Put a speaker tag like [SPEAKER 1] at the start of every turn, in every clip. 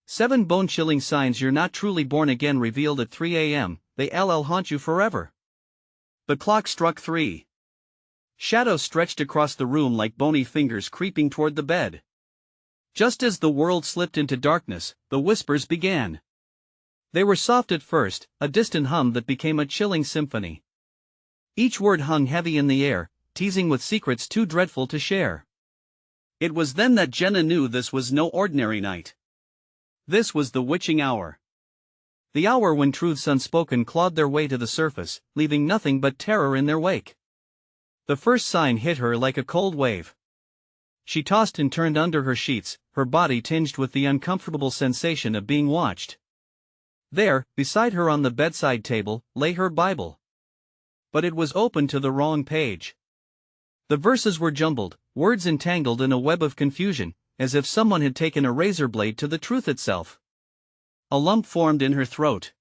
[SPEAKER 1] 7 bone-chilling signs you're not truly born again revealed at 3 a.m., they'll haunt you forever. The clock struck 3. Shadows stretched across the room like bony fingers creeping toward the bed. Just as the world slipped into darkness, the whispers began. They were soft at first, a distant hum that became a chilling symphony. Each word hung heavy in the air, teasing with secrets too dreadful to share. It was then that Jenna knew this was no ordinary night. This was the witching hour. The hour when truths unspoken clawed their way to the surface, leaving nothing but terror in their wake. The first sign hit her like a cold wave. She tossed and turned under her sheets, her body tinged with the uncomfortable sensation of being watched. There, beside her on the bedside table, lay her Bible. But it was open to the wrong page. The verses were jumbled, words entangled in a web of confusion, as if someone had taken a razor blade to the truth itself. A lump formed in her throat.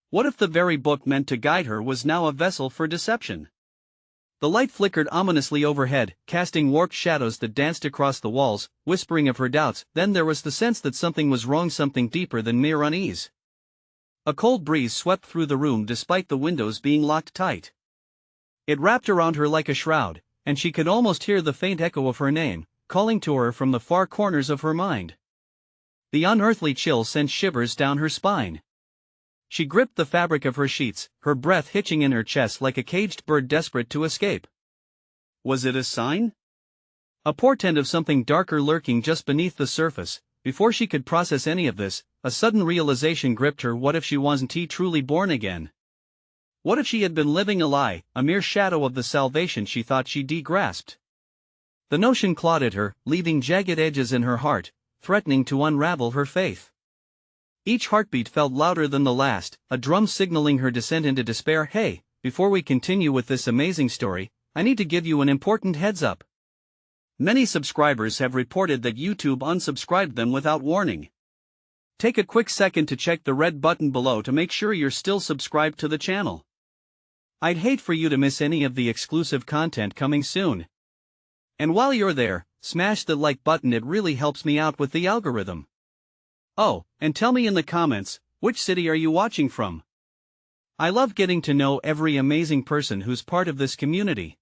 [SPEAKER 1] What if the very book meant to guide her was now a vessel for deception? The light flickered ominously overhead, casting warped shadows that danced across the walls, whispering of her doubts. Then there was the sense that something was wrong, something deeper than mere unease. A cold breeze swept through the room despite the windows being locked tight. It wrapped around her like a shroud, and she could almost hear the faint echo of her name, calling to her from the far corners of her mind. The unearthly chill sent shivers down her spine. She gripped the fabric of her sheets, her breath hitching in her chest like a caged bird desperate to escape. Was it a sign? A portent of something darker lurking just beneath the surface? Before she could process any of this, a sudden realization gripped her. What if she wasn't truly born again? What if she had been living a lie, a mere shadow of the salvation she thought she'd grasped? The notion clawed at her, leaving jagged edges in her heart, threatening to unravel her faith. Each heartbeat felt louder than the last, a drum signaling her descent into despair. Hey, before we continue with this amazing story, I need to give you an important heads up. Many subscribers have reported that YouTube unsubscribed them without warning. Take a quick second to check the red button below to make sure you're still subscribed to the channel. I'd hate for you to miss any of the exclusive content coming soon. And while you're there, smash the like button, it really helps me out with the algorithm. Oh, and tell me in the comments, which city are you watching from? I love getting to know every amazing person who's part of this community.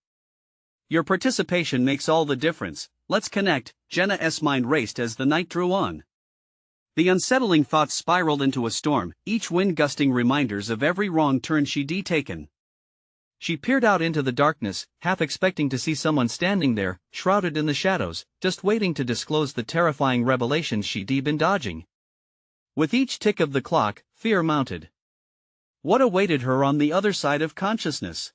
[SPEAKER 1] Your participation makes all the difference. Let's connect. Jenna's mind raced as the night drew on. The unsettling thoughts spiraled into a storm, each wind gusting reminders of every wrong turn she'd taken. She peered out into the darkness, half expecting to see someone standing there, shrouded in the shadows, just waiting to disclose the terrifying revelations she'd been dodging. With each tick of the clock, fear mounted. What awaited her on the other side of consciousness?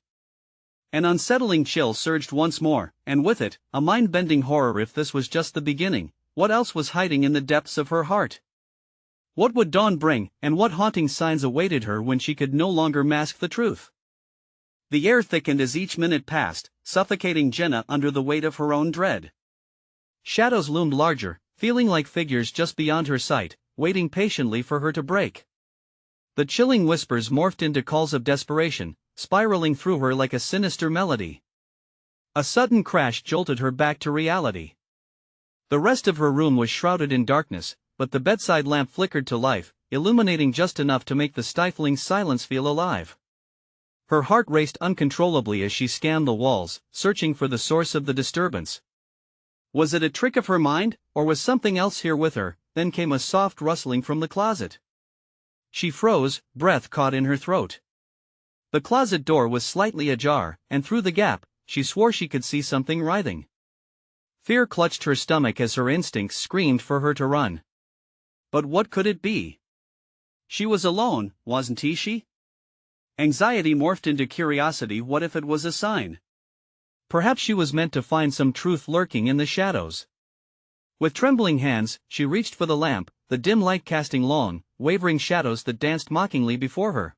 [SPEAKER 1] An unsettling chill surged once more, and with it, a mind-bending horror. If this was just the beginning, what else was hiding in the depths of her heart? What would dawn bring, and what haunting signs awaited her when she could no longer mask the truth? The air thickened as each minute passed, suffocating Jenna under the weight of her own dread. Shadows loomed larger, feeling like figures just beyond her sight, waiting patiently for her to break. The chilling whispers morphed into calls of desperation, spiraling through her like a sinister melody. A sudden crash jolted her back to reality. The rest of her room was shrouded in darkness, but the bedside lamp flickered to life, illuminating just enough to make the stifling silence feel alive. Her heart raced uncontrollably as she scanned the walls, searching for the source of the disturbance. Was it a trick of her mind, or was something else here with her? Then came a soft rustling from the closet. She froze, breath caught in her throat. The closet door was slightly ajar, and through the gap, she swore she could see something writhing. Fear clutched her stomach as her instincts screamed for her to run. But what could it be? She was alone, wasn't she? Anxiety morphed into curiosity. What if it was a sign? Perhaps she was meant to find some truth lurking in the shadows. With trembling hands, she reached for the lamp, the dim light casting long, wavering shadows that danced mockingly before her.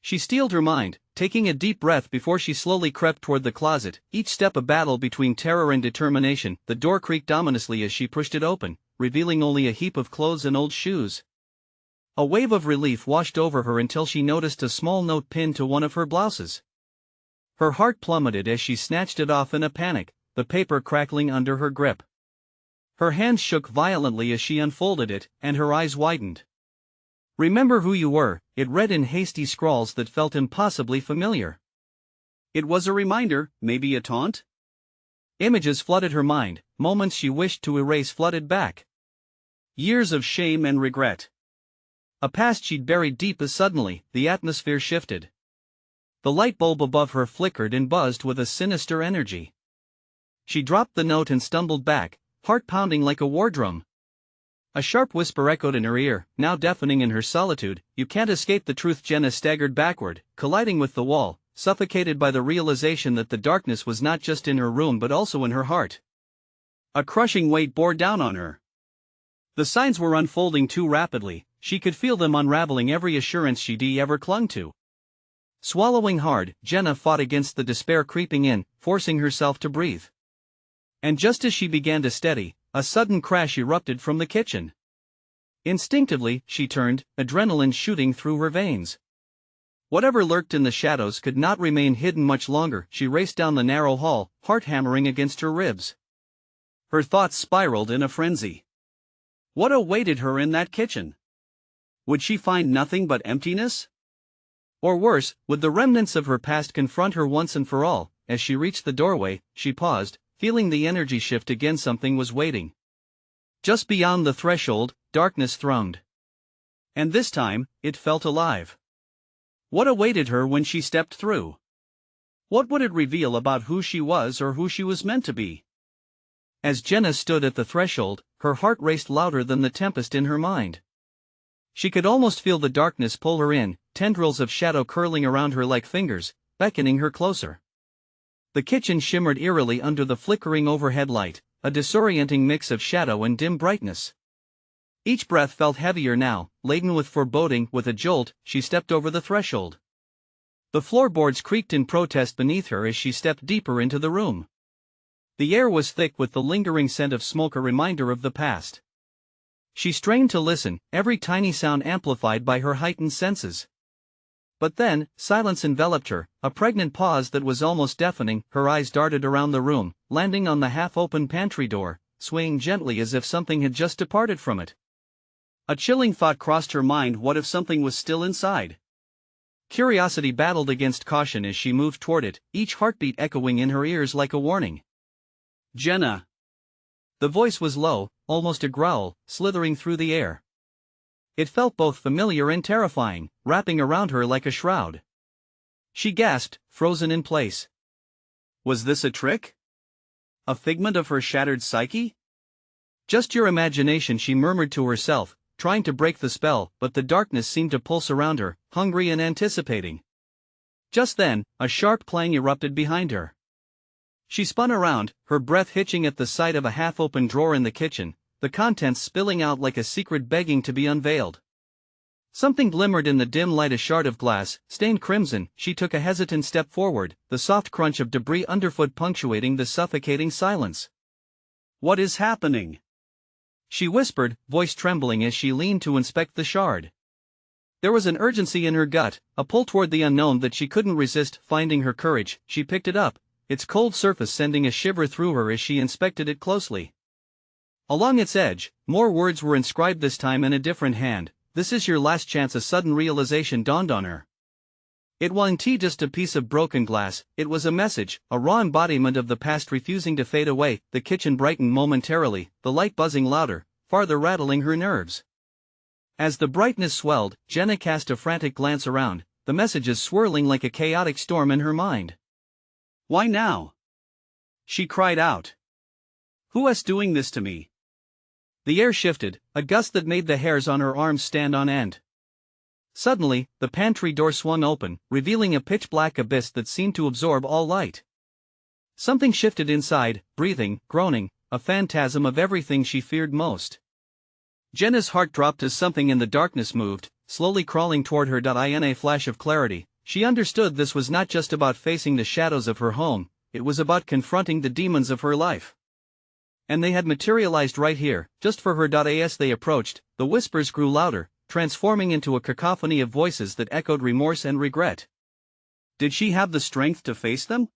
[SPEAKER 1] She steeled her mind, taking a deep breath before she slowly crept toward the closet, each step a battle between terror and determination. The door creaked ominously as she pushed it open, revealing only a heap of clothes and old shoes. A wave of relief washed over her until she noticed a small note pinned to one of her blouses. Her heart plummeted as she snatched it off in a panic, the paper crackling under her grip. Her hands shook violently as she unfolded it, and her eyes widened. "Remember who you were," it read in hasty scrawls that felt impossibly familiar. It was a reminder, maybe a taunt? Images flooded her mind, moments she wished to erase flooded back. Years of shame and regret. A past she'd buried deep as suddenly, the atmosphere shifted. The light bulb above her flickered and buzzed with a sinister energy. She dropped the note and stumbled back, heart pounding like a war drum. A sharp whisper echoed in her ear, now deafening in her solitude. "You can't escape the truth." Jenna staggered backward, colliding with the wall, suffocated by the realization that the darkness was not just in her room but also in her heart. A crushing weight bore down on her. The signs were unfolding too rapidly, she could feel them unraveling every assurance she'd ever clung to. Swallowing hard, Jenna fought against the despair creeping in, forcing herself to breathe. And just as she began to steady, a sudden crash erupted from the kitchen. Instinctively, she turned, adrenaline shooting through her veins. Whatever lurked in the shadows could not remain hidden much longer. She raced down the narrow hall, heart hammering against her ribs. Her thoughts spiraled in a frenzy. What awaited her in that kitchen? Would she find nothing but emptiness? Or worse, would the remnants of her past confront her once and for all? As she reached the doorway, she paused, feeling the energy shift again. Something was waiting. Just beyond the threshold, darkness throned. And this time, it felt alive. What awaited her when she stepped through? What would it reveal about who she was or who she was meant to be? As Jenna stood at the threshold, her heart raced louder than the tempest in her mind. She could almost feel the darkness pull her in, tendrils of shadow curling around her like fingers, beckoning her closer. The kitchen shimmered eerily under the flickering overhead light, a disorienting mix of shadow and dim brightness. Each breath felt heavier now, laden with foreboding. With a jolt, she stepped over the threshold. The floorboards creaked in protest beneath her as she stepped deeper into the room. The air was thick with the lingering scent of smoke, a reminder of the past. She strained to listen, every tiny sound amplified by her heightened senses. But then, silence enveloped her, a pregnant pause that was almost deafening. Her eyes darted around the room, landing on the half-open pantry door, swaying gently as if something had just departed from it. A chilling thought crossed her mind: what if something was still inside? Curiosity battled against caution as she moved toward it, each heartbeat echoing in her ears like a warning. "Jenna." The voice was low, almost a growl, slithering through the air. It felt both familiar and terrifying, wrapping around her like a shroud. She gasped, frozen in place. Was this a trick? A figment of her shattered psyche? "Just your imagination," she murmured to herself, trying to break the spell, but the darkness seemed to pulse around her, hungry and anticipating. Just then, a sharp clang erupted behind her. She spun around, her breath hitching at the sight of a half-open drawer in the kitchen, the contents spilling out like a secret begging to be unveiled. Something glimmered in the dim light, a shard of glass, stained crimson. She took a hesitant step forward, the soft crunch of debris underfoot punctuating the suffocating silence. "What is happening?" she whispered, voice trembling as she leaned to inspect the shard. There was an urgency in her gut, a pull toward the unknown that she couldn't resist. Finding her courage, she picked it up, its cold surface sending a shiver through her as she inspected it closely. Along its edge, more words were inscribed, this time in a different hand. "This is your last chance." A sudden realization dawned on her. It wasn't just a piece of broken glass, it was a message, a raw embodiment of the past refusing to fade away. The kitchen brightened momentarily, the light buzzing louder, farther rattling her nerves. As the brightness swelled, Jenna cast a frantic glance around, the messages swirling like a chaotic storm in her mind. "Why now?" she cried out. "Who is doing this to me?" The air shifted, a gust that made the hairs on her arms stand on end. Suddenly, the pantry door swung open, revealing a pitch-black abyss that seemed to absorb all light. Something shifted inside, breathing, groaning, a phantasm of everything she feared most. Jenna's heart dropped as something in the darkness moved, slowly crawling toward her. In a flash of clarity, she understood this was not just about facing the shadows of her home, it was about confronting the demons of her life. And they had materialized right here, just for her. As they approached, the whispers grew louder, transforming into a cacophony of voices that echoed remorse and regret. Did she have the strength to face them?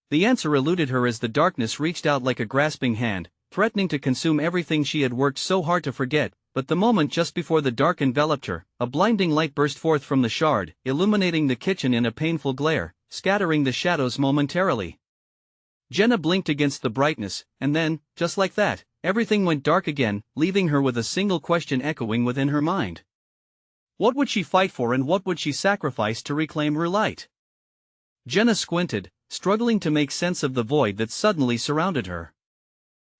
[SPEAKER 1] The answer eluded her as the darkness reached out like a grasping hand, threatening to consume everything she had worked so hard to forget. But the moment just before the dark enveloped her, a blinding light burst forth from the shard, illuminating the kitchen in a painful glare, scattering the shadows momentarily. Jenna blinked against the brightness, and then, just like that, everything went dark again, leaving her with a single question echoing within her mind. What would she fight for and what would she sacrifice to reclaim her light? Jenna squinted, struggling to make sense of the void that suddenly surrounded her.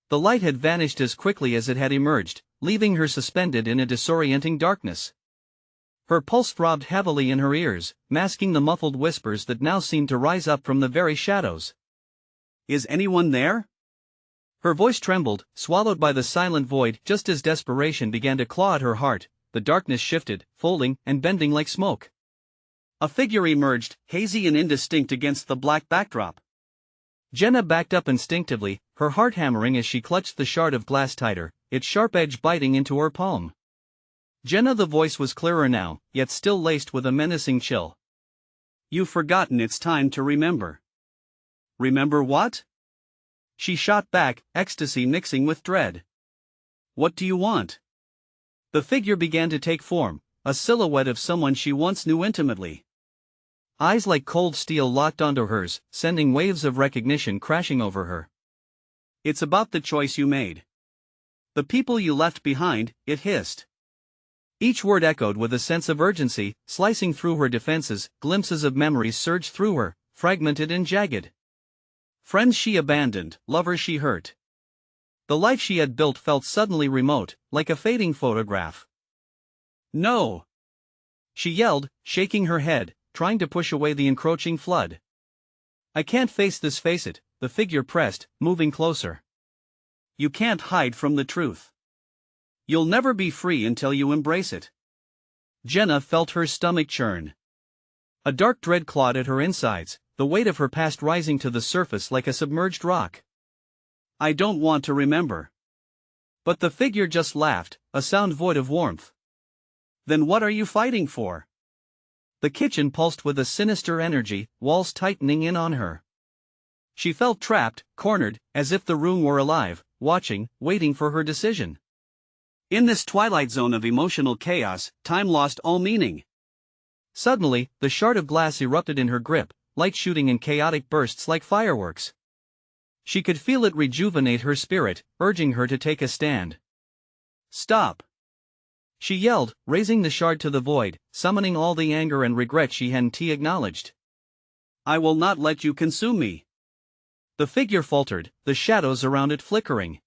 [SPEAKER 1] The light had vanished as quickly as it had emerged, leaving her suspended in a disorienting darkness. Her pulse throbbed heavily in her ears, masking the muffled whispers that now seemed to rise up from the very shadows. "Is anyone there?" Her voice trembled, swallowed by the silent void. Just as desperation began to claw at her heart, the darkness shifted, folding and bending like smoke. A figure emerged, hazy and indistinct against the black backdrop. Jenna backed up instinctively, her heart hammering as she clutched the shard of glass tighter, its sharp edge biting into her palm. Jenna, the voice was clearer now, yet still laced with a menacing chill. "You've forgotten. It's time to remember." "Remember what?" She shot back, ecstasy mixing with dread. "What do you want?" The figure began to take form, a silhouette of someone she once knew intimately. Eyes like cold steel locked onto hers, sending waves of recognition crashing over her. "It's about the choice you made. The people you left behind," it hissed. Each word echoed with a sense of urgency, slicing through her defenses. Glimpses of memories surged through her, fragmented and jagged. Friends she abandoned, lovers she hurt. The life she had built felt suddenly remote, like a fading photograph. "No!" she yelled, shaking her head, trying to push away the encroaching flood. "I can't face this." "Face it," the figure pressed, moving closer. "You can't hide from the truth. You'll never be free until you embrace it." Jenna felt her stomach churn. A dark dread clawed at her insides, the weight of her past rising to the surface like a submerged rock. "I don't want to remember." But the figure just laughed, a sound void of warmth. "Then what are you fighting for?" The kitchen pulsed with a sinister energy, walls tightening in on her. She felt trapped, cornered, as if the room were alive, watching, waiting for her decision. In this twilight zone of emotional chaos, time lost all meaning. Suddenly, the shard of glass erupted in her grip, light shooting in chaotic bursts like fireworks. She could feel it rejuvenate her spirit, urging her to take a stand. "Stop!" she yelled, raising the shard to the void, summoning all the anger and regret she hadn't acknowledged. "I will not let you consume me." The figure faltered, the shadows around it flickering.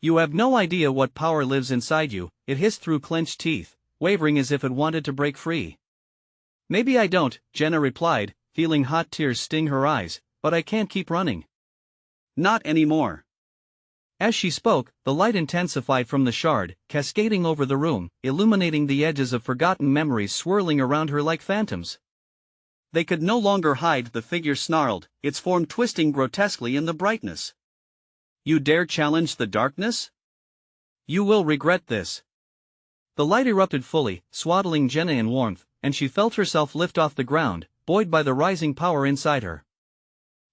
[SPEAKER 1] "You have no idea what power lives inside you," it hissed through clenched teeth, wavering as if it wanted to break free. "Maybe I don't," Jenna replied, feeling hot tears sting her eyes, "but I can't keep running. Not anymore." As she spoke, the light intensified from the shard, cascading over the room, illuminating the edges of forgotten memories swirling around her like phantoms. They could no longer hide. The figure snarled, its form twisting grotesquely in the brightness. "You dare challenge the darkness? You will regret this." The light erupted fully, swaddling Jenna in warmth, and she felt herself lift off the ground, buoyed by the rising power inside her.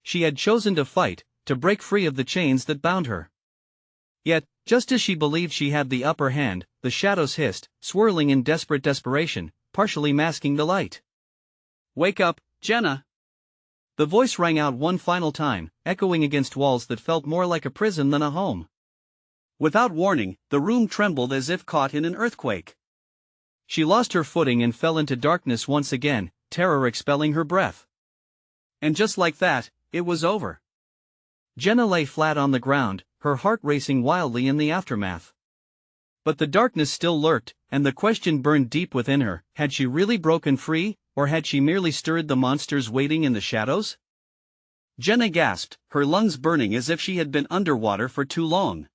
[SPEAKER 1] She had chosen to fight, to break free of the chains that bound her. Yet, just as she believed she had the upper hand, the shadows hissed, swirling in desperate desperation, partially masking the light. "Wake up, Jenna!" The voice rang out one final time, echoing against walls that felt more like a prison than a home. Without warning, the room trembled as if caught in an earthquake. She lost her footing and fell into darkness once again, terror expelling her breath. And just like that, it was over. Jenna lay flat on the ground, her heart racing wildly in the aftermath. But the darkness still lurked, and the question burned deep within her: had she really broken free, or had she merely stirred the monsters waiting in the shadows? Jenna gasped, her lungs burning as if she had been underwater for too long.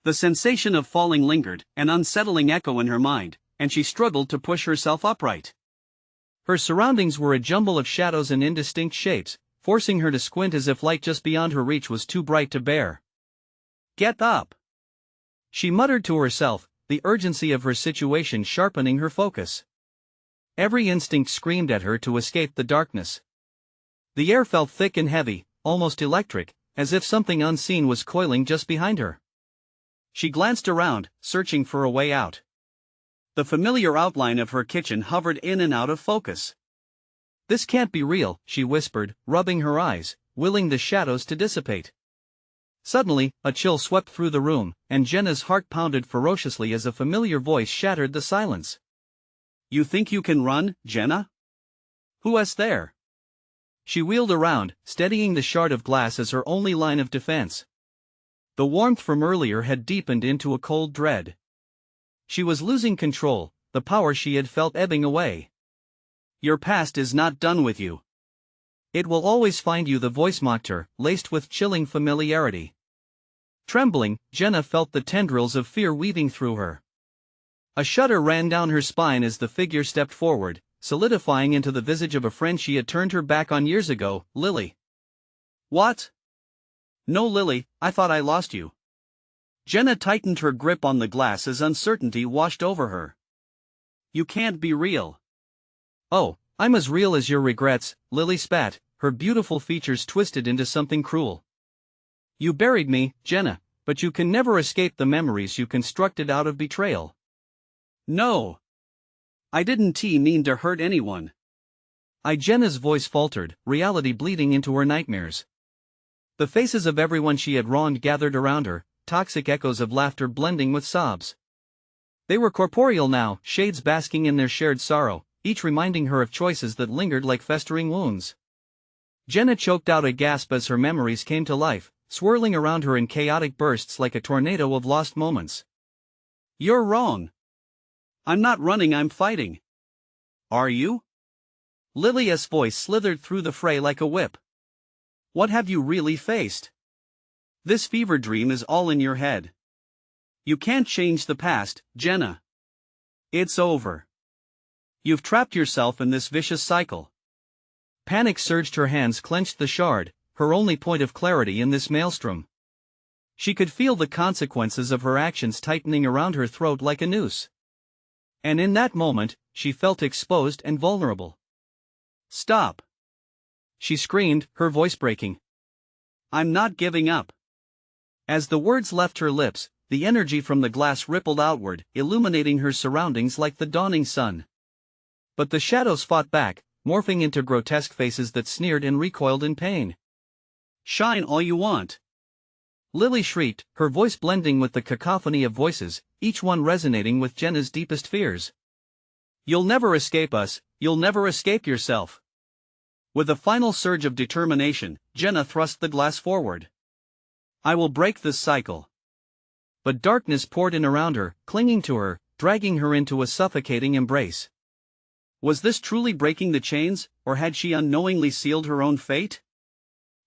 [SPEAKER 1] The sensation of falling lingered, an unsettling echo in her mind, and she struggled to push herself upright. Her surroundings were a jumble of shadows and indistinct shapes, forcing her to squint as if light just beyond her reach was too bright to bear. "Get up!" she muttered to herself, the urgency of her situation sharpening her focus. Every instinct screamed at her to escape the darkness. The air felt thick and heavy, almost electric, as if something unseen was coiling just behind her. She glanced around, searching for a way out. The familiar outline of her kitchen hovered in and out of focus. "This can't be real," she whispered, rubbing her eyes, willing the shadows to dissipate. Suddenly, a chill swept through the room, and Jenna's heart pounded ferociously as a familiar voice shattered the silence. "You think you can run, Jenna? Who's there?" She wheeled around, steadying the shard of glass as her only line of defense. The warmth from earlier had deepened into a cold dread. She was losing control, the power she had felt ebbing away. "Your past is not done with you. It will always find you," the voice mocked her, laced with chilling familiarity. Trembling, Jenna felt the tendrils of fear weaving through her. A shudder ran down her spine as the figure stepped forward, solidifying into the visage of a friend she had turned her back on years ago, Lily. "What? No, Lily, I thought I lost you." Jenna tightened her grip on the glass as uncertainty washed over her. "You can't be real." "Oh, I'm as real as your regrets," Lily spat, her beautiful features twisted into something cruel. "You buried me, Jenna, but you can never escape the memories you constructed out of betrayal." "No. I didn't mean to hurt anyone." Jenna's voice faltered, reality bleeding into her nightmares. The faces of everyone she had wronged gathered around her, toxic echoes of laughter blending with sobs. They were corporeal now, shades basking in their shared sorrow, each reminding her of choices that lingered like festering wounds. Jenna choked out a gasp as her memories came to life, swirling around her in chaotic bursts like a tornado of lost moments. "You're wrong. I'm not running, I'm fighting." "Are you?" Lily's voice slithered through the fray like a whip. "What have you really faced? This fever dream is all in your head. You can't change the past, Jenna. It's over. You've trapped yourself in this vicious cycle." Panic surged, her hands clenched the shard, her only point of clarity in this maelstrom. She could feel the consequences of her actions tightening around her throat like a noose. And in that moment, she felt exposed and vulnerable. "Stop!" she screamed, her voice breaking. "I'm not giving up." As the words left her lips, the energy from the glass rippled outward, illuminating her surroundings like the dawning sun. But the shadows fought back, morphing into grotesque faces that sneered and recoiled in pain. "Shine all you want!" Lily shrieked, her voice blending with the cacophony of voices, each one resonating with Jenna's deepest fears. "You'll never escape us, you'll never escape yourself." With a final surge of determination, Jenna thrust the glass forward. "I will break this cycle." But darkness poured in around her, clinging to her, dragging her into a suffocating embrace. Was this truly breaking the chains, or had she unknowingly sealed her own fate?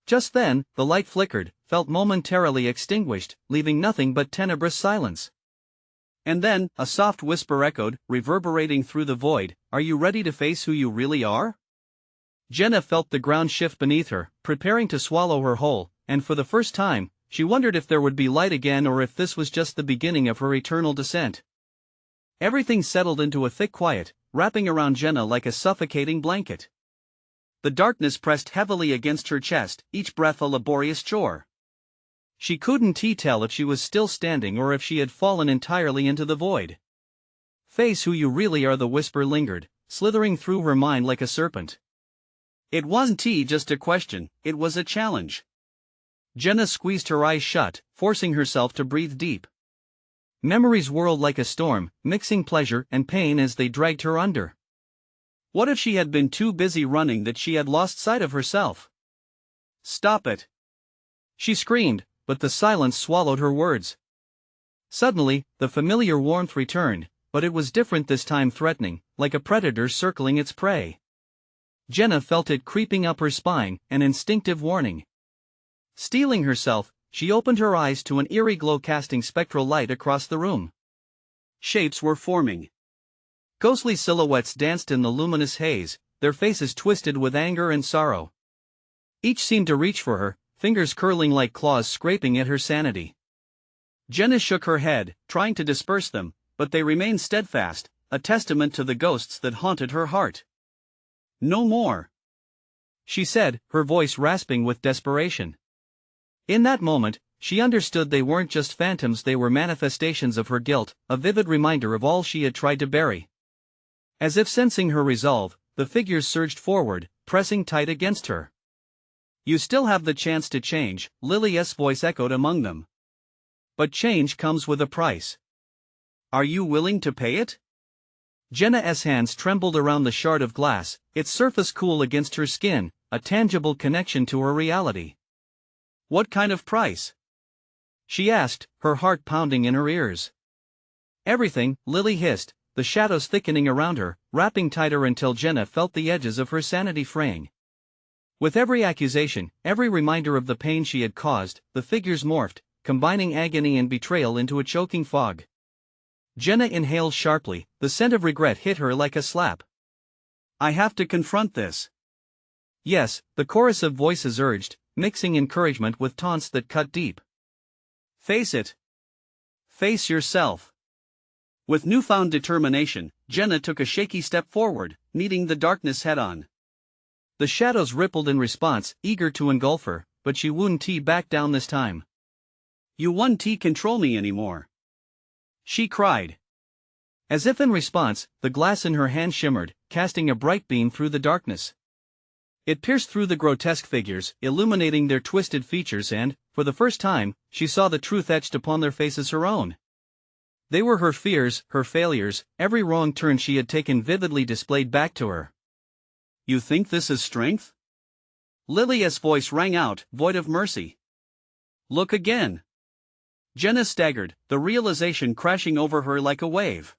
[SPEAKER 1] Just then, the light flickered, felt momentarily extinguished, leaving nothing but tenebrous silence. And then, a soft whisper echoed, reverberating through the void, "Are you ready to face who you really are?" Jenna felt the ground shift beneath her, preparing to swallow her whole, and for the first time, she wondered if there would be light again or if this was just the beginning of her eternal descent. Everything settled into a thick quiet, wrapping around Jenna like a suffocating blanket. The darkness pressed heavily against her chest, each breath a laborious chore. She couldn't tell if she was still standing or if she had fallen entirely into the void. "Face who you really are," the whisper lingered, slithering through her mind like a serpent. It wasn't just a question, it was a challenge. Jenna squeezed her eyes shut, forcing herself to breathe deep. Memories whirled like a storm, mixing pleasure and pain as they dragged her under. What if she had been too busy running that she had lost sight of herself? "Stop it!" she screamed, but the silence swallowed her words. Suddenly, the familiar warmth returned, but it was different this time, threatening, like a predator circling its prey. Jenna felt it creeping up her spine, an instinctive warning. Steeling herself, she opened her eyes to an eerie glow casting spectral light across the room. Shapes were forming. Ghostly silhouettes danced in the luminous haze, their faces twisted with anger and sorrow. Each seemed to reach for her, fingers curling like claws scraping at her sanity. Jenna shook her head, trying to disperse them, but they remained steadfast, a testament to the ghosts that haunted her heart. "No more," she said, her voice rasping with desperation. In that moment, she understood they weren't just phantoms, they were manifestations of her guilt, a vivid reminder of all she had tried to bury. As if sensing her resolve, the figures surged forward, pressing tight against her. "You still have the chance to change," Lily's voice echoed among them. "But change comes with a price. Are you willing to pay it?" Jenna's hands trembled around the shard of glass, its surface cool against her skin, a tangible connection to her reality. "What kind of price?" she asked, her heart pounding in her ears. "Everything," Lily hissed, the shadows thickening around her, wrapping tighter until Jenna felt the edges of her sanity fraying. With every accusation, every reminder of the pain she had caused, the figures morphed, combining agony and betrayal into a choking fog. Jenna inhaled sharply, the scent of regret hit her like a slap. "I have to confront this." "Yes," the chorus of voices urged, mixing encouragement with taunts that cut deep. "Face it. Face yourself." With newfound determination, Jenna took a shaky step forward, meeting the darkness head-on. The shadows rippled in response, eager to engulf her, but she wouldn't back down this time. "You won't control me anymore," she cried. As if in response, the glass in her hand shimmered, casting a bright beam through the darkness. It pierced through the grotesque figures, illuminating their twisted features, and, for the first time, she saw the truth etched upon their faces, her own. They were her fears, her failures, every wrong turn she had taken vividly displayed back to her. "You think this is strength?" Lily's voice rang out, void of mercy. "Look again." Jenna staggered, the realization crashing over her like a wave.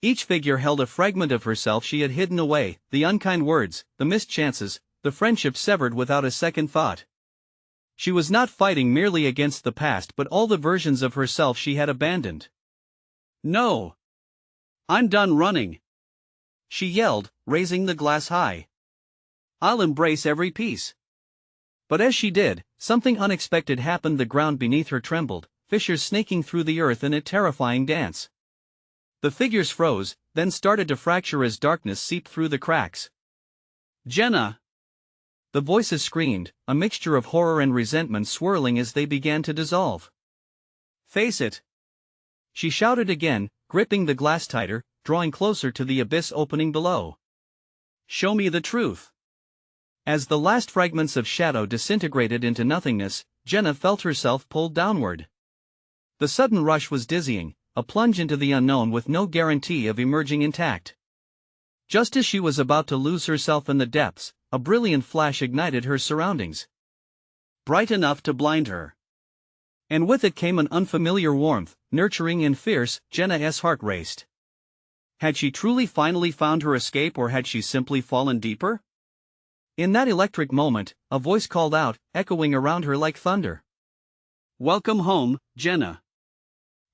[SPEAKER 1] Each figure held a fragment of herself she had hidden away, the unkind words, the missed chances, the friendship severed without a second thought. She was not fighting merely against the past but all the versions of herself she had abandoned. "No. I'm done running," she yelled, raising the glass high. "I'll embrace every piece." But as she did, something unexpected happened. The ground beneath her trembled, fissures snaking through the earth in a terrifying dance. The figures froze, then started to fracture as darkness seeped through the cracks. "Jenna!" The voices screamed, a mixture of horror and resentment swirling as they began to dissolve. "Face it!" she shouted again, gripping the glass tighter, drawing closer to the abyss opening below. "Show me the truth." As the last fragments of shadow disintegrated into nothingness, Jenna felt herself pulled downward. The sudden rush was dizzying, a plunge into the unknown with no guarantee of emerging intact. Just as she was about to lose herself in the depths, a brilliant flash ignited her surroundings. Bright enough to blind her. And with it came an unfamiliar warmth, nurturing and fierce. Jenna's heart raced. Had she truly finally found her escape, or had she simply fallen deeper? In that electric moment, a voice called out, echoing around her like thunder. "Welcome home, Jenna.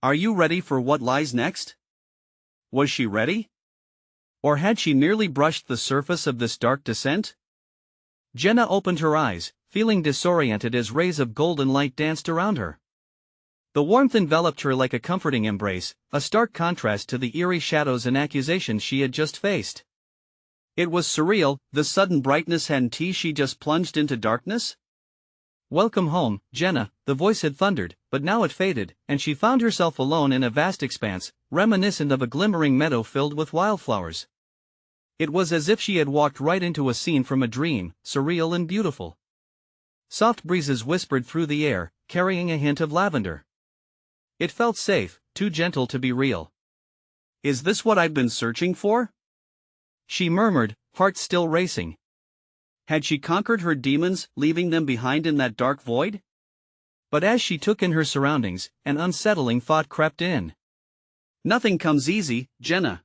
[SPEAKER 1] Are you ready for what lies next?" Was she ready? Or had she merely brushed the surface of this dark descent? Jenna opened her eyes, feeling disoriented as rays of golden light danced around her. The warmth enveloped her like a comforting embrace, a stark contrast to the eerie shadows and accusations she had just faced. It was surreal, the sudden brightness. Hadn't she just plunged into darkness? "Welcome home, Jenna," the voice had thundered, but now it faded, and she found herself alone in a vast expanse, reminiscent of a glimmering meadow filled with wildflowers. It was as if she had walked right into a scene from a dream, surreal and beautiful. Soft breezes whispered through the air, carrying a hint of lavender. It felt safe, too gentle to be real. "Is this what I've been searching for?" she murmured, heart still racing. Had she conquered her demons, leaving them behind in that dark void? But as she took in her surroundings, an unsettling thought crept in. "Nothing comes easy, Jenna."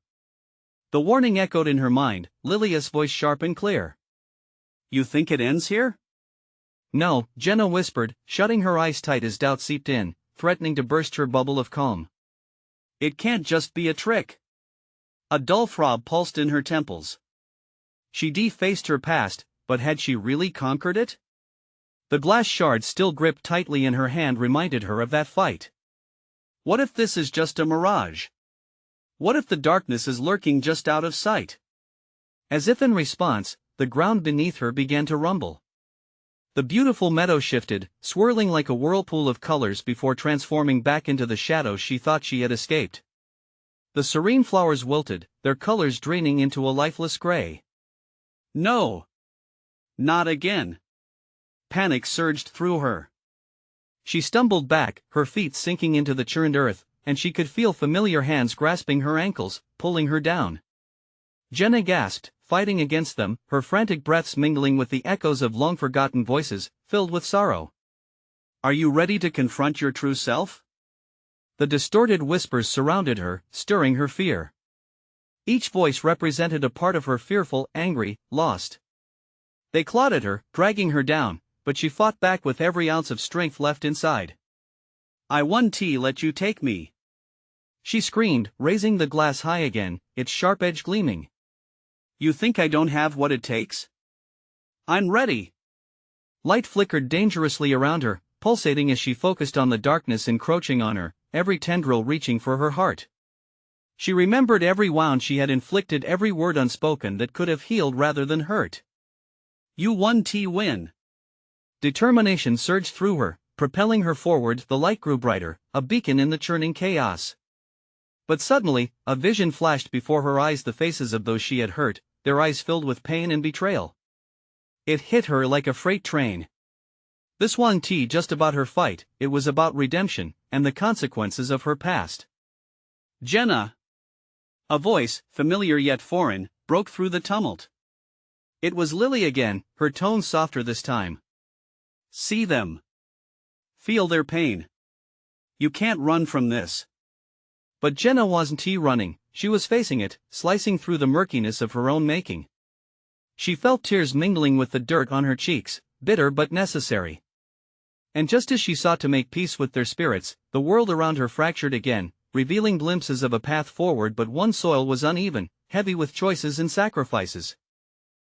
[SPEAKER 1] The warning echoed in her mind, Lily's voice sharp and clear. "You think it ends here?" "No," Jenna whispered, shutting her eyes tight as doubt seeped in, threatening to burst her bubble of calm. "It can't just be a trick." A dull throb pulsed in her temples. She defaced her past, but had she really conquered it? The glass shard still gripped tightly in her hand reminded her of that fight. What if this is just a mirage? What if the darkness is lurking just out of sight? As if in response, the ground beneath her began to rumble. The beautiful meadow shifted, swirling like a whirlpool of colors before transforming back into the shadows she thought she had escaped. The serene flowers wilted, their colors draining into a lifeless gray. No! Not again! Panic surged through her. She stumbled back, her feet sinking into the churned earth, and she could feel familiar hands grasping her ankles, pulling her down. Jenna gasped, fighting against them, her frantic breaths mingling with the echoes of long-forgotten voices, filled with sorrow. "Are you ready to confront your true self?" The distorted whispers surrounded her, stirring her fear. Each voice represented a part of her fearful, angry, lost. They clawed at her, dragging her down, but she fought back with every ounce of strength left inside. "I won't let you take me!" she screamed, raising the glass high again, its sharp edge gleaming. "You think I don't have what it takes? I'm ready!" Light flickered dangerously around her, pulsating as she focused on the darkness encroaching on her, every tendril reaching for her heart. She remembered every wound she had inflicted, every word unspoken that could have healed rather than hurt. "You won't win!" Determination surged through her, propelling her forward. The light grew brighter, a beacon in the churning chaos. But suddenly, a vision flashed before her eyes, the faces of those she had hurt, their eyes filled with pain and betrayal. It hit her like a freight train. This wasn't just about her fight, it was about redemption, and the consequences of her past. "Jenna!" A voice, familiar yet foreign, broke through the tumult. It was Lily again, her tone softer this time. "See them. Feel their pain. You can't run from this." But Jenna wasn't running, she was facing it, slicing through the murkiness of her own making. She felt tears mingling with the dirt on her cheeks, bitter but necessary. And just as she sought to make peace with their spirits, the world around her fractured again, revealing glimpses of a path forward, but one soil was uneven, heavy with choices and sacrifices.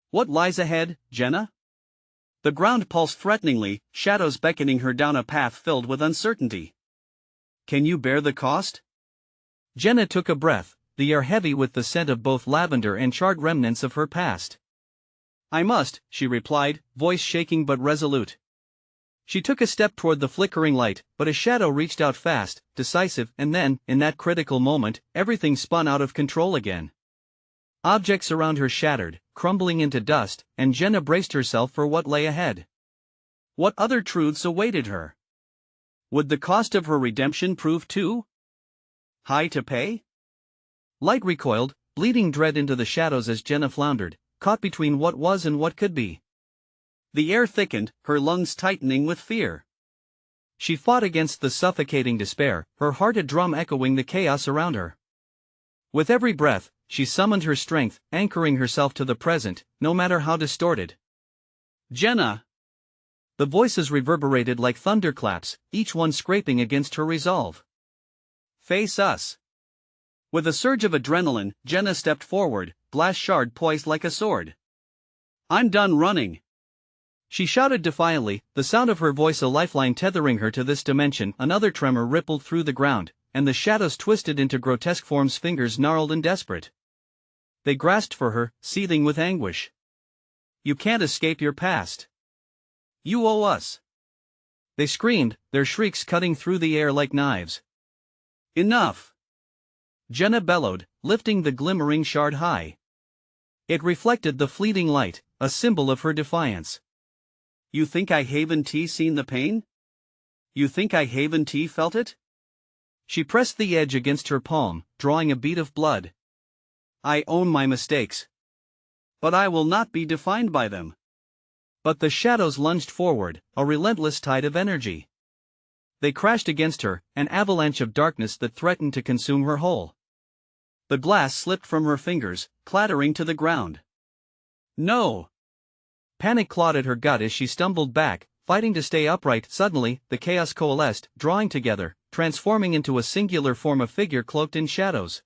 [SPEAKER 1] "What lies ahead, Jenna?" The ground pulsed threateningly, shadows beckoning her down a path filled with uncertainty. "Can you bear the cost?" Jenna took a breath, the air heavy with the scent of both lavender and charred remnants of her past. "I must," she replied, voice shaking but resolute. She took a step toward the flickering light, but a shadow reached out fast, decisive, and then, in that critical moment, everything spun out of control again. Objects around her shattered, crumbling into dust, and Jenna braced herself for what lay ahead. What other truths awaited her? Would the cost of her redemption prove too high to pay? Light recoiled, bleeding dread into the shadows as Jenna floundered, caught between what was and what could be. The air thickened, her lungs tightening with fear. She fought against the suffocating despair, her heart a drum echoing the chaos around her. With every breath, she summoned her strength, anchoring herself to the present, no matter how distorted. "Jenna!" The voices reverberated like thunderclaps, each one scraping against her resolve. "Face us!" With a surge of adrenaline, Jenna stepped forward, glass shard poised like a sword. "I'm done running!" She shouted defiantly, the sound of her voice a lifeline tethering her to this dimension. Another tremor rippled through the ground, and the shadows twisted into grotesque forms, fingers gnarled and desperate. They grasped for her, seething with anguish. "You can't escape your past. You owe us!" They screamed, their shrieks cutting through the air like knives. "Enough!" Jenna bellowed, lifting the glimmering shard high. It reflected the fleeting light, a symbol of her defiance. "You think I haven't seen the pain? You think I haven't felt it?" She pressed the edge against her palm, drawing a bead of blood. "I own my mistakes. But I will not be defined by them." But the shadows lunged forward, a relentless tide of energy. They crashed against her, an avalanche of darkness that threatened to consume her whole. The glass slipped from her fingers, clattering to the ground. "No!" Panic clawed at her gut as she stumbled back, fighting to stay upright. Suddenly, the chaos coalesced, drawing together, transforming into a singular form of figure cloaked in shadows.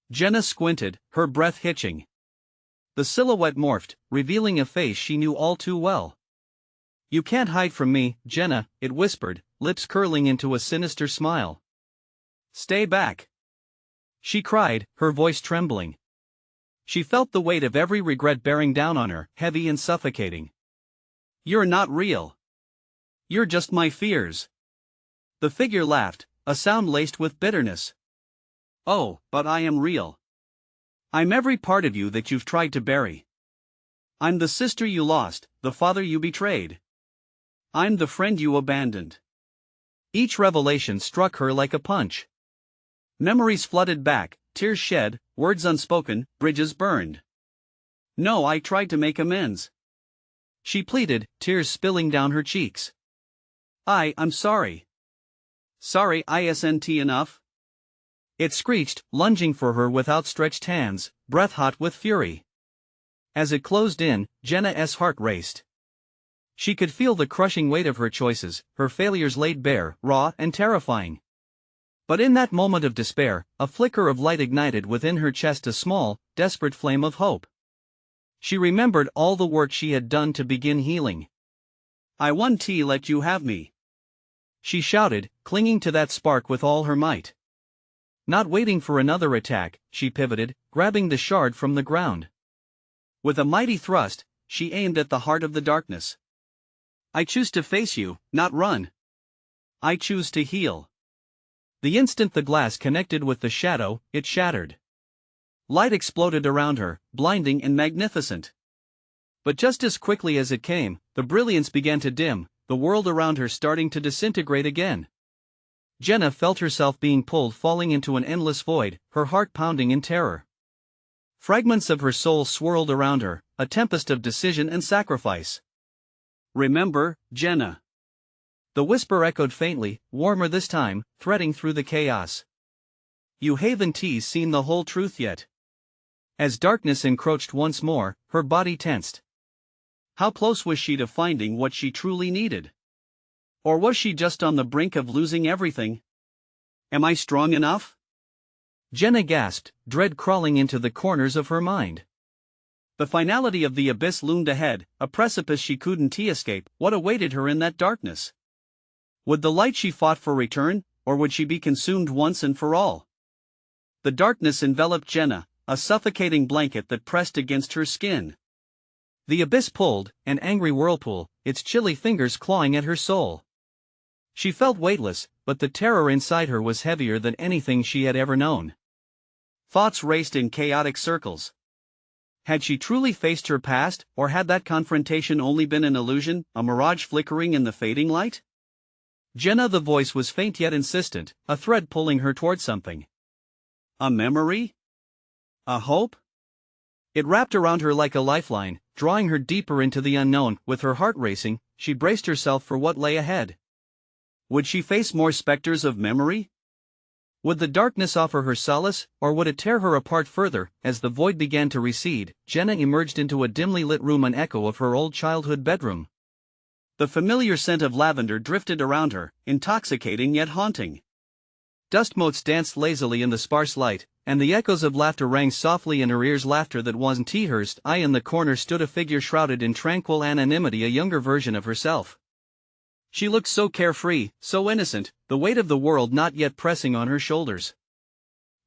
[SPEAKER 1] Jenna squinted, her breath hitching. The silhouette morphed, revealing a face she knew all too well. "You can't hide from me, Jenna," it whispered, lips curling into a sinister smile. "Stay back!" she cried, her voice trembling. She felt the weight of every regret bearing down on her, heavy and suffocating. You're not real. You're just my fears. The figure laughed, a sound laced with bitterness. Oh, but I am real. I'm every part of you that you've tried to bury. I'm the sister you lost, the father you betrayed. I'm the friend you abandoned. Each revelation struck her like a punch. Memories flooded back, tears shed, words unspoken, bridges burned. No, I tried to make amends. She pleaded, tears spilling down her cheeks. I'm sorry. Sorry, isn't enough? It screeched, lunging for her with outstretched hands, breath-hot with fury. As it closed in, Jenna's heart raced. She could feel the crushing weight of her choices, her failures laid bare, raw and terrifying. But in that moment of despair, a flicker of light ignited within her chest a small, desperate flame of hope. She remembered all the work she had done to begin healing. I won't let you have me, she shouted, clinging to that spark with all her might. Not waiting for another attack, she pivoted, grabbing the shard from the ground. With a mighty thrust, she aimed at the heart of the darkness. I choose to face you, not run. I choose to heal. The instant the glass connected with the shadow, it shattered. Light exploded around her, blinding and magnificent. But just as quickly as it came, the brilliance began to dim, the world around her starting to disintegrate again. Jenna felt herself being pulled, falling into an endless void, her heart pounding in terror. Fragments of her soul swirled around her, a tempest of decision and sacrifice. Remember, Jenna. The whisper echoed faintly, warmer this time, threading through the chaos. You haven't seen the whole truth yet. As darkness encroached once more, her body tensed. How close was she to finding what she truly needed? Or was she just on the brink of losing everything? Am I strong enough? Jenna gasped, dread crawling into the corners of her mind. The finality of the abyss loomed ahead, a precipice she couldn't escape. What awaited her in that darkness? Would the light she fought for return, or would she be consumed once and for all? The darkness enveloped Jenna, a suffocating blanket that pressed against her skin. The abyss pulled, an angry whirlpool, its chilly fingers clawing at her soul. She felt weightless, but the terror inside her was heavier than anything she had ever known. Thoughts raced in chaotic circles. Had she truly faced her past, or had that confrontation only been an illusion, a mirage flickering in the fading light? Jenna, the voice was faint yet insistent, a thread pulling her toward something. A memory? A hope? It wrapped around her like a lifeline, drawing her deeper into the unknown. With her heart racing, she braced herself for what lay ahead. Would she face more specters of memory? Would the darkness offer her solace, or would it tear her apart further? As the void began to recede, Jenna emerged into a dimly lit room, an echo of her old childhood bedroom. The familiar scent of lavender drifted around her, intoxicating yet haunting. Dust motes danced lazily in the sparse light, and the echoes of laughter rang softly in her ears, laughter that wasn't hers. In the corner stood a figure shrouded in tranquil anonymity, a younger version of herself. She looked so carefree, so innocent, the weight of the world not yet pressing on her shoulders.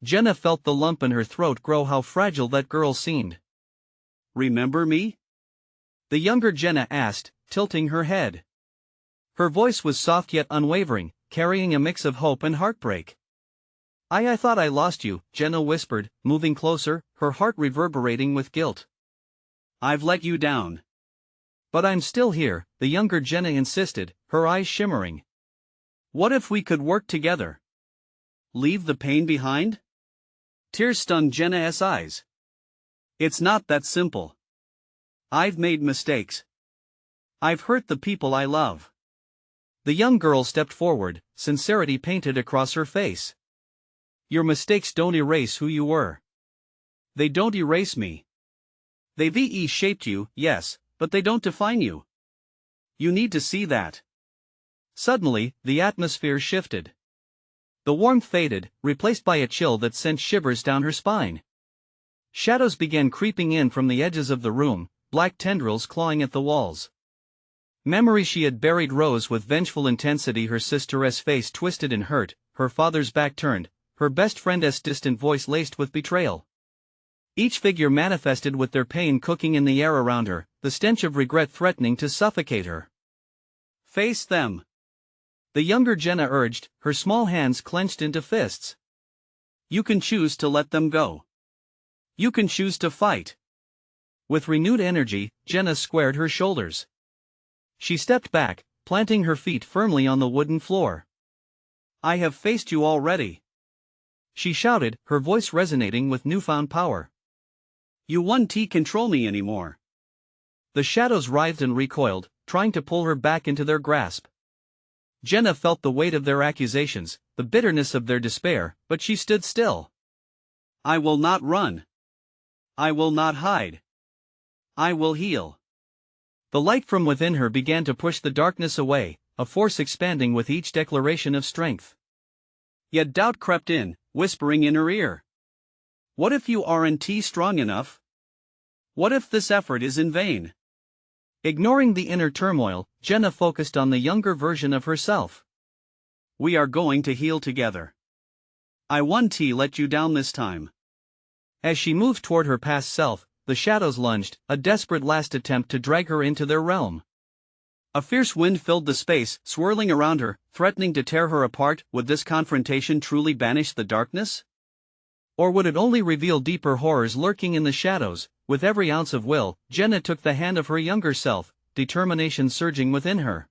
[SPEAKER 1] Jenna felt the lump in her throat grow. How fragile that girl seemed. Remember me? The younger Jenna asked, tilting her head. Her voice was soft yet unwavering, carrying a mix of hope and heartbreak. I thought I lost you, Jenna whispered, moving closer, her heart reverberating with guilt. I've let you down. But I'm still here, the younger Jenna insisted, her eyes shimmering. What if we could work together? Leave the pain behind? Tears stung Jenna's eyes. It's not that simple. I've made mistakes. I've hurt the people I love. The young girl stepped forward, sincerity painted across her face. Your mistakes don't erase who you were. They don't erase me. They've shaped you, yes, but they don't define you. You need to see that. Suddenly, the atmosphere shifted. The warmth faded, replaced by a chill that sent shivers down her spine. Shadows began creeping in from the edges of the room, black tendrils clawing at the walls. Memories she had buried rose with vengeful intensity. Her sister's face twisted in hurt, her father's back turned, her best friend's distant voice laced with betrayal. Each figure manifested with their pain cooking in the air around her, the stench of regret threatening to suffocate her. Face them. The younger Jenna urged, her small hands clenched into fists. You can choose to let them go. You can choose to fight. With renewed energy, Jenna squared her shoulders. She stepped back, planting her feet firmly on the wooden floor. I have faced you already. She shouted, her voice resonating with newfound power. You won't control me anymore. The shadows writhed and recoiled, trying to pull her back into their grasp. Jenna felt the weight of their accusations, the bitterness of their despair, but she stood still. I will not run. I will not hide. I will heal. The light from within her began to push the darkness away, a force expanding with each declaration of strength. Yet doubt crept in, whispering in her ear. What if you aren't strong enough? What if this effort is in vain? Ignoring the inner turmoil, Jenna focused on the younger version of herself. We are going to heal together. I won't let you down this time. As she moved toward her past self, the shadows lunged, a desperate last attempt to drag her into their realm. A fierce wind filled the space, swirling around her, threatening to tear her apart. Would this confrontation truly banish the darkness? Or would it only reveal deeper horrors lurking in the shadows? With every ounce of will, Jenna took the hand of her younger self, determination surging within her.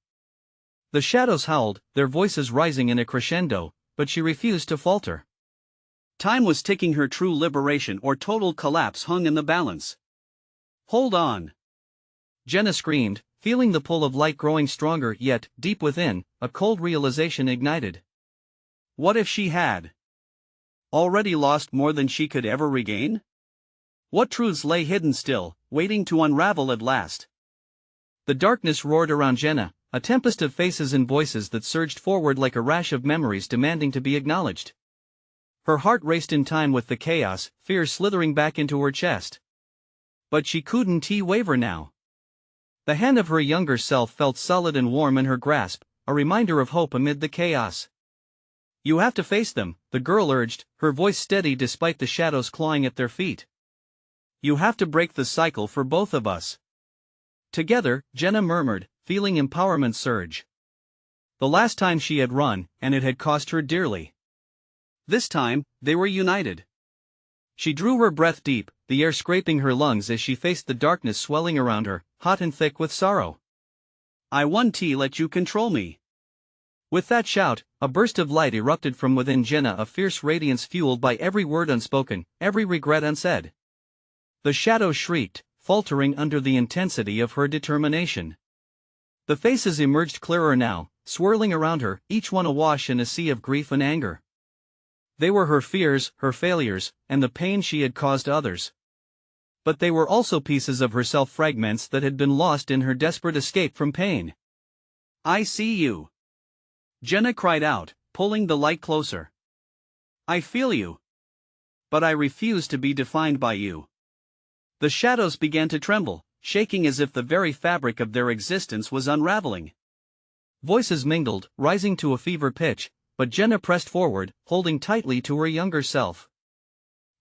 [SPEAKER 1] The shadows howled, their voices rising in a crescendo, but she refused to falter. Time was ticking. Her true liberation or total collapse hung in the balance. Hold on! Jenna screamed, feeling the pull of light growing stronger, yet, deep within, a cold realization ignited. What if she had already lost more than she could ever regain? What truths lay hidden still, waiting to unravel at last? The darkness roared around Jenna, a tempest of faces and voices that surged forward like a rash of memories demanding to be acknowledged. Her heart raced in time with the chaos, fear slithering back into her chest. But she couldn't waver now. The hand of her younger self felt solid and warm in her grasp, a reminder of hope amid the chaos. You have to face them, the girl urged, her voice steady despite the shadows clawing at their feet. You have to break the cycle for both of us. Together, Jenna murmured, feeling empowerment surge. The last time she had run, and it had cost her dearly. This time, they were united. She drew her breath deep, the air scraping her lungs as she faced the darkness swelling around her, hot and thick with sorrow. I won't let you control me. With that shout, a burst of light erupted from within Jenna, a fierce radiance fueled by every word unspoken, every regret unsaid. The shadows shrieked, faltering under the intensity of her determination. The faces emerged clearer now, swirling around her, each one awash in a sea of grief and anger. They were her fears, her failures, and the pain she had caused others. But they were also pieces of herself, fragments that had been lost in her desperate escape from pain. I see you. Jenna cried out, pulling the light closer. I feel you. But I refuse to be defined by you. The shadows began to tremble, shaking as if the very fabric of their existence was unraveling. Voices mingled, rising to a fever pitch, but Jenna pressed forward, holding tightly to her younger self.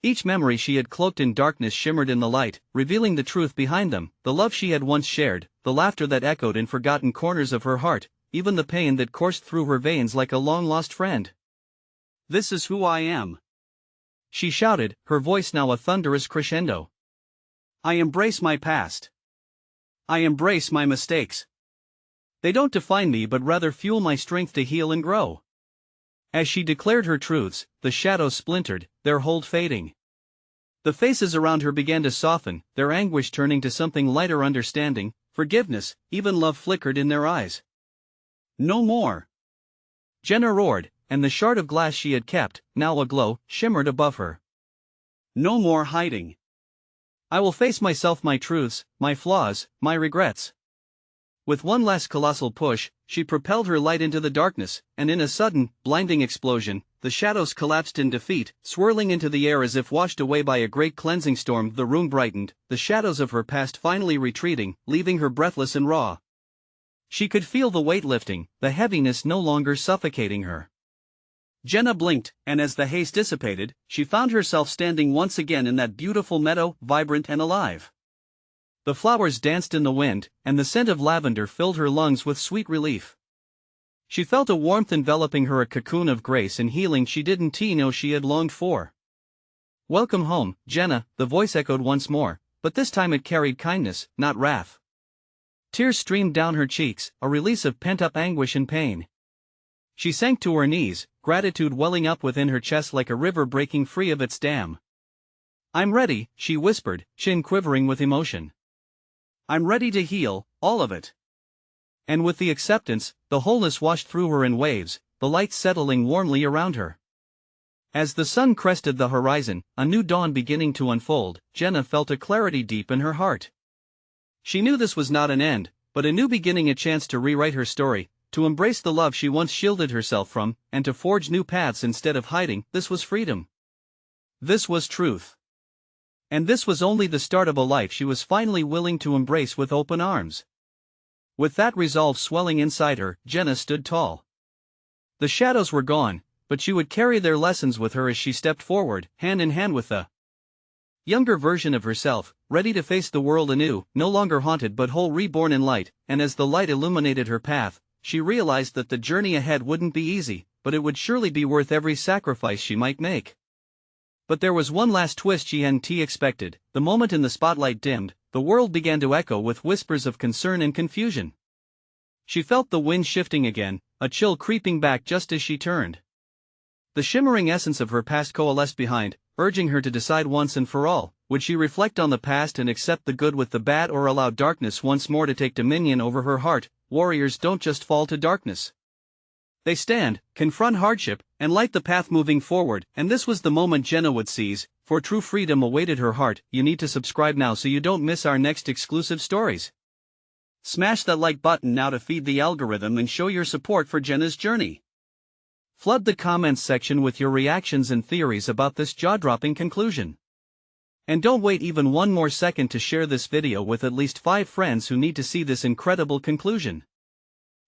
[SPEAKER 1] Each memory she had cloaked in darkness shimmered in the light, revealing the truth behind them, the love she had once shared, the laughter that echoed in forgotten corners of her heart, even the pain that coursed through her veins like a long-lost friend. This is who I am. She shouted, her voice now a thunderous crescendo. I embrace my past. I embrace my mistakes. They don't define me but rather fuel my strength to heal and grow. As she declared her truths, the shadows splintered, their hold fading. The faces around her began to soften, their anguish turning to something lighter, understanding, forgiveness, even love flickered in their eyes. No more. Jenna roared, and the shard of glass she had kept, now aglow, shimmered above her. No more hiding. I will face myself, my truths, my flaws, my regrets. With one last colossal push, she propelled her light into the darkness, and in a sudden, blinding explosion, the shadows collapsed in defeat, swirling into the air as if washed away by a great cleansing storm. The room brightened, the shadows of her past finally retreating, leaving her breathless and raw. She could feel the weight lifting, the heaviness no longer suffocating her. Jenna blinked, and as the haze dissipated, she found herself standing once again in that beautiful meadow, vibrant and alive. The flowers danced in the wind, and the scent of lavender filled her lungs with sweet relief. She felt a warmth enveloping her, a cocoon of grace and healing she didn't know she had longed for. "Welcome home, Jenna," the voice echoed once more, but this time it carried kindness, not wrath. Tears streamed down her cheeks, a release of pent-up anguish and pain. She sank to her knees, gratitude welling up within her chest like a river breaking free of its dam. "I'm ready," she whispered, chin quivering with emotion. "I'm ready to heal, all of it." And with the acceptance, the wholeness washed through her in waves, the light settling warmly around her. As the sun crested the horizon, a new dawn beginning to unfold, Jenna felt a clarity deep in her heart. She knew this was not an end, but a new beginning, a chance to rewrite her story, to embrace the love she once shielded herself from, and to forge new paths instead of hiding. This was freedom. This was truth. And this was only the start of a life she was finally willing to embrace with open arms. With that resolve swelling inside her, Jenna stood tall. The shadows were gone, but she would carry their lessons with her as she stepped forward, hand in hand with the younger version of herself, ready to face the world anew, no longer haunted but whole, reborn in light. And as the light illuminated her path, she realized that the journey ahead wouldn't be easy, but it would surely be worth every sacrifice she might make. But there was one last twist she hadn't expected. The moment in the spotlight dimmed, the world began to echo with whispers of concern and confusion. She felt the wind shifting again, a chill creeping back just as she turned. The shimmering essence of her past coalesced behind, urging her to decide once and for all, would she reflect on the past and accept the good with the bad, or allow darkness once more to take dominion over her heart? Warriors don't just fall to darkness. They stand, confront hardship, and light the path moving forward. And this was the moment Jenna would seize, for true freedom awaited her heart. You need to subscribe now so you don't miss our next exclusive stories. Smash that like button now to feed the algorithm and show your support for Jenna's journey. Flood the comments section with your reactions and theories about this jaw-dropping conclusion. And don't wait even one more second to share this video with at least 5 friends who need to see this incredible conclusion.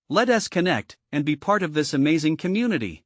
[SPEAKER 1] Let us connect and be part of this amazing community.